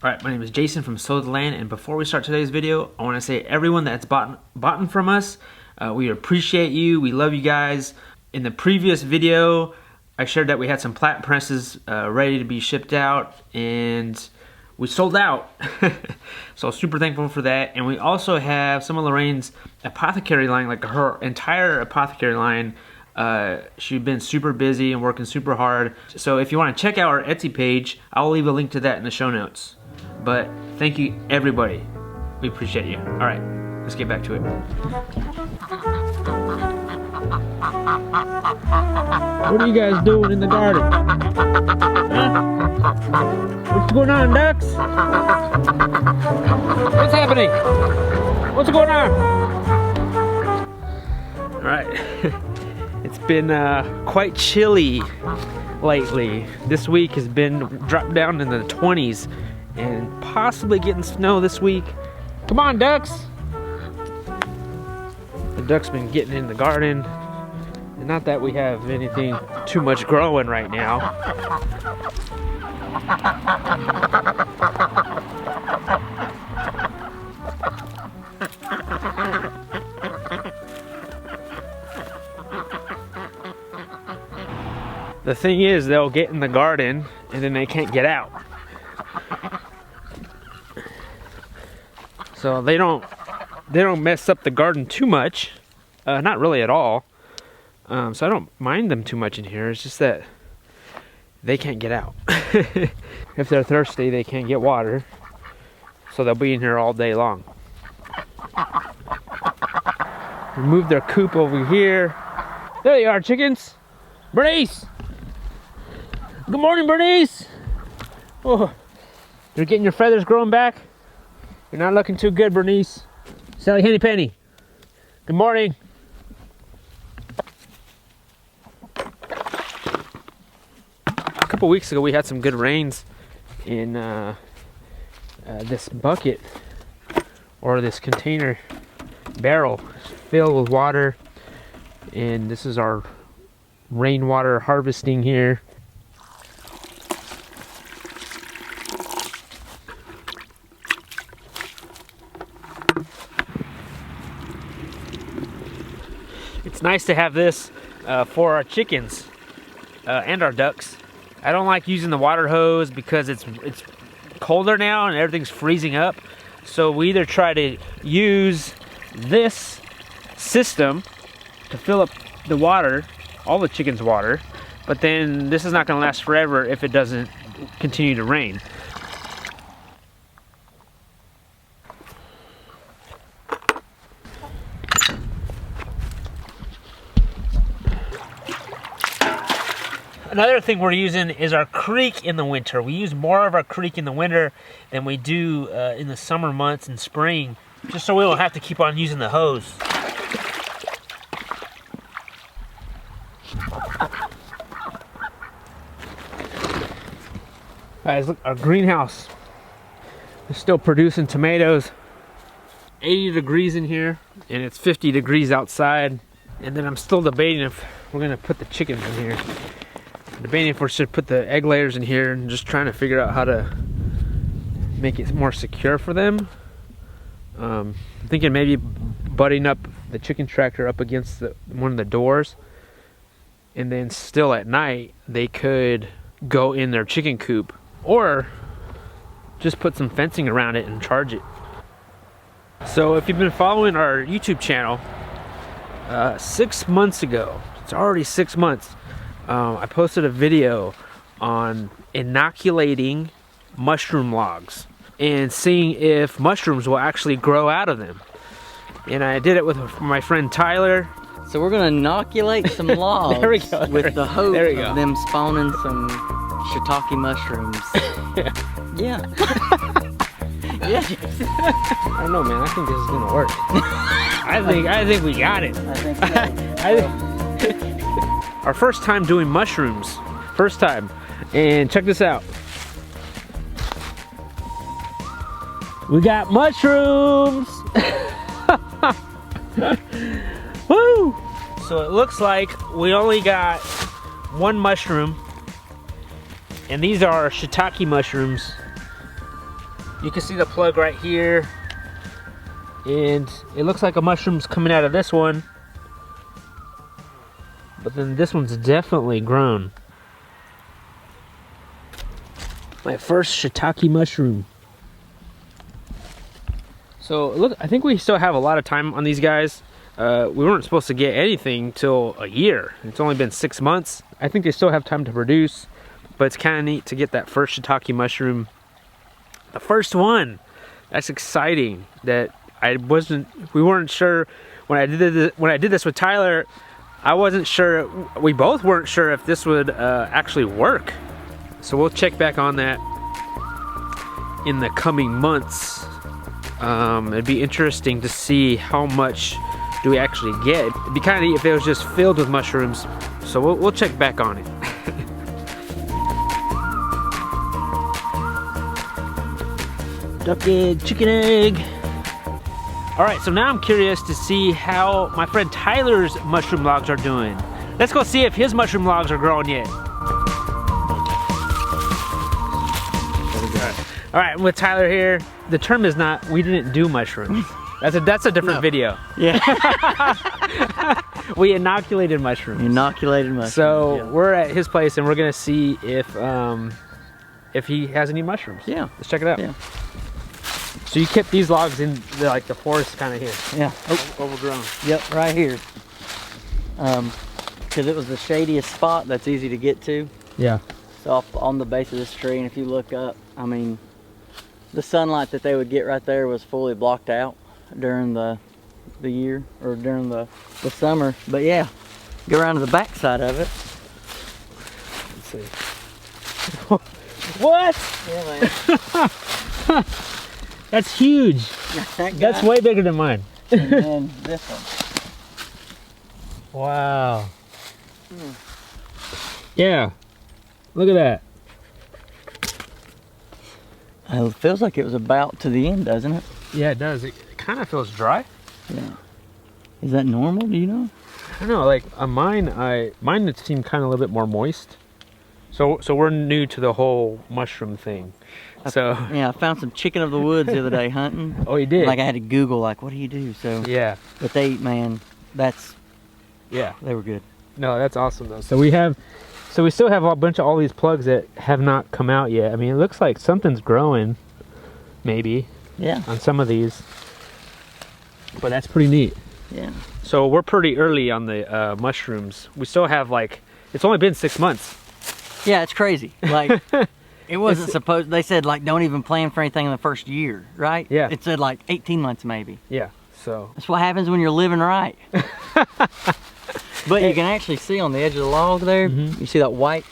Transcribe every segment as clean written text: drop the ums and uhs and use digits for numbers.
Alright, my name is Jason from Sow the Land, and before we start today's video, I want to say everyone that's bought from us, we appreciate you, we love you guys. In the previous video, I shared that we had some plat presses ready to be shipped out, and we sold out. So super thankful for that. And we also have some of Lorraine's apothecary line, like her entire apothecary line. She's been super busy and working super hard. So if you want to check out our Etsy page, I'll leave a link to that in the show notes. But thank you, everybody. We appreciate you. All right, let's get back to it. What are you guys doing in the garden? Huh? What's going on, ducks? What's happening? What's going on? All right. It's been quite chilly lately. This week has been dropped down in the 20s and possibly getting snow this week. Come on, ducks! The ducks been getting in the garden. And not that we have anything too much growing right now. The thing is, they'll get in the garden and then they can't get out. So they don't mess up the garden too much. Not really at all. So I don't mind them too much in here. It's just that they can't get out. If they're thirsty, they can't get water. So they'll be in here all day long. Remove their coop over here. There you are, chickens. Bernice! Good morning, Bernice! Oh, you're getting your feathers growing back? You're not looking too good, Bernice. Sally Henny Penny. Good morning. A couple weeks ago, we had some good rains in this bucket or this container barrel filled with water, and this is our rainwater harvesting here. It's nice to have this for our chickens and our ducks. I don't like using the water hose because it's colder now and everything's freezing up. So we either try to use this system to fill up the water, all the chickens' water, but then this is not going to last forever if it doesn't continue to rain. Another thing we're using is our creek in the winter. We use more of our creek in the winter than we do in the summer months and spring, just so we don't have to keep on using the hose. Guys, look, our greenhouse is still producing tomatoes. 80 degrees in here, and it's 50 degrees outside. And then I'm still debating if we're gonna put the chickens in here. Debating if we should put the egg layers in here, and just trying to figure out how to make it more secure for them. I'm thinking maybe butting up the chicken tractor up against one of the doors, and then still at night they could go in their chicken coop, or just put some fencing around it and charge it. So if you've been following our YouTube channel, 6 months ago, it's already 6 months, I posted a video on inoculating mushroom logs and seeing if mushrooms will actually grow out of them. And I did it with my friend Tyler. So we're gonna inoculate some logs there we go, with the hope of them spawning some shiitake mushrooms. Yeah. Yeah. I don't know, man. I think this is gonna work. I think we got it. I think so. Our first time doing mushrooms. First time. And check this out. We got mushrooms! Woo! So it looks like we only got one mushroom, and these are shiitake mushrooms. You can see the plug right here. And it looks like a mushroom's coming out of this one. But then this one's definitely grown. My first shiitake mushroom. So look, I think we still have a lot of time on these guys. We weren't supposed to get anything till a year. It's only been 6 months. I think they still have time to produce, but it's kind of neat to get that first shiitake mushroom. The first one. That's exciting. That we weren't sure when I did this with Tyler. I wasn't sure. We both weren't sure if this would actually work. So we'll check back on that in the coming months. It'd be interesting to see how much do we actually get. It'd be kind of neat if it was just filled with mushrooms. So we'll check back on it. Duck egg, chicken egg. All right, so now I'm curious to see how my friend Tyler's mushroom logs are doing. Let's go see if his mushroom logs are growing yet. All right, with Tyler here, the term is not, we didn't do mushrooms. That's a different video. Yeah. We inoculated mushrooms. Inoculated mushrooms. So yeah. We're at his place and we're gonna see if he has any mushrooms. Yeah. Let's check it out. Yeah. So you kept these logs in the forest kind of here. Yeah. Oh, overgrown. Yep, right here. Because it was the shadiest spot that's easy to get to. Yeah. It's off on the base of this tree, and if you look up, I mean, the sunlight that they would get right there was fully blocked out during the year, or during the summer. But yeah, go around to the back side of it. Let's see. What? Yeah, man. That's huge. That's way bigger than mine. And then this one. Wow. Yeah. Look at that. It feels like it was about to the end, doesn't it? Yeah, it does. It kind of feels dry. Yeah. Is that normal? Do you know? I don't know. Like on mine, it seemed kind of a little bit more moist. So we're new to the whole mushroom thing. So yeah, I found some chicken of the woods the other day hunting. Oh, you did? Like I had to Google, like, what do you do? So yeah. But they were good. No, that's awesome though. So we still have a bunch of all these plugs that have not come out yet. I mean, it looks like something's growing, maybe. Yeah. On some of these, but that's pretty neat. Yeah. So we're pretty early on the mushrooms. We still have it's only been 6 months. Yeah, it's crazy. Like. It wasn't supposed, they said like don't even plan for anything in the first year, right? Yeah. It said like 18 months maybe. Yeah, so. That's what happens when you're living right. But you can actually see on the edge of the log there, you see that white?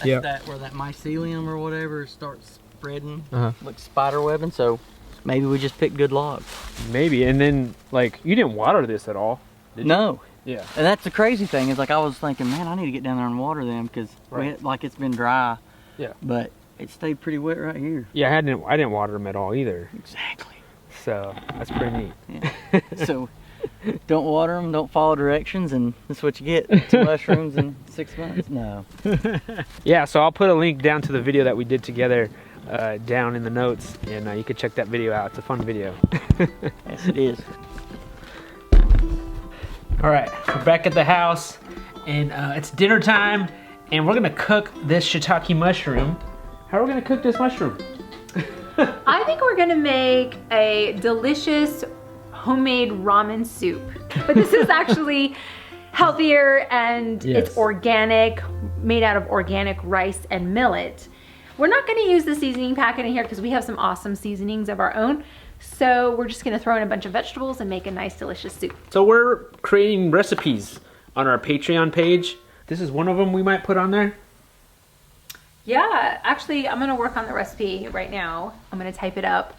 That's where that mycelium or whatever starts spreading, like spider webbing, so maybe we just picked good logs. Maybe, and then you didn't water this at all, did you? No. Yeah. And that's the crazy thing is I was thinking, man, I need to get down there and water them because it's been dry. Yeah. But it stayed pretty wet right here. Yeah, I didn't water them at all either. Exactly. So that's pretty neat. Yeah. So don't water them, don't follow directions, and that's what you get. 2 mushrooms in 6 months. No. Yeah, so I'll put a link down to the video that we did together down in the notes, and you can check that video out. It's a fun video. Yes, it is. All right, we're back at the house, and it's dinner time. And we're gonna cook this shiitake mushroom. How are we gonna cook this mushroom? I think we're gonna make a delicious homemade ramen soup. But this is actually healthier and it's organic, made out of organic rice and millet. We're not gonna use the seasoning packet in here because we have some awesome seasonings of our own. So we're just gonna throw in a bunch of vegetables and make a nice delicious soup. So we're creating recipes on our Patreon page. This is one of them we might put on there. Yeah, actually, I'm gonna work on the recipe right now. I'm gonna type it up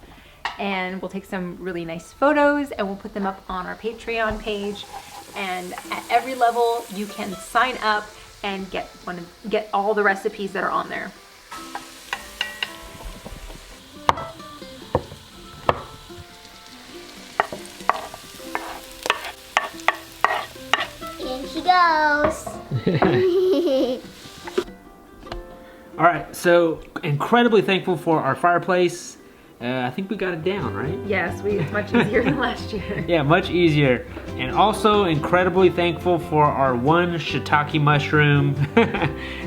and we'll take some really nice photos and we'll put them up on our Patreon page. And at every level, you can sign up and get all the recipes that are on there. In she goes. All right, so incredibly thankful for our fireplace I think we got it down, right? Yes, it's much easier than last year. Yeah, much easier. And also incredibly thankful for our one shiitake mushroom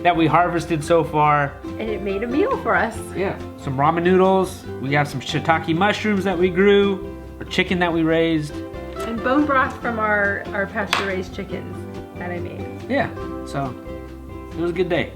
that we harvested so far. And it made a meal for us. Yeah, some ramen noodles. We have some shiitake mushrooms that we grew, a chicken that we raised. And bone broth from our pasture-raised chickens that I made. Yeah, so it was a good day.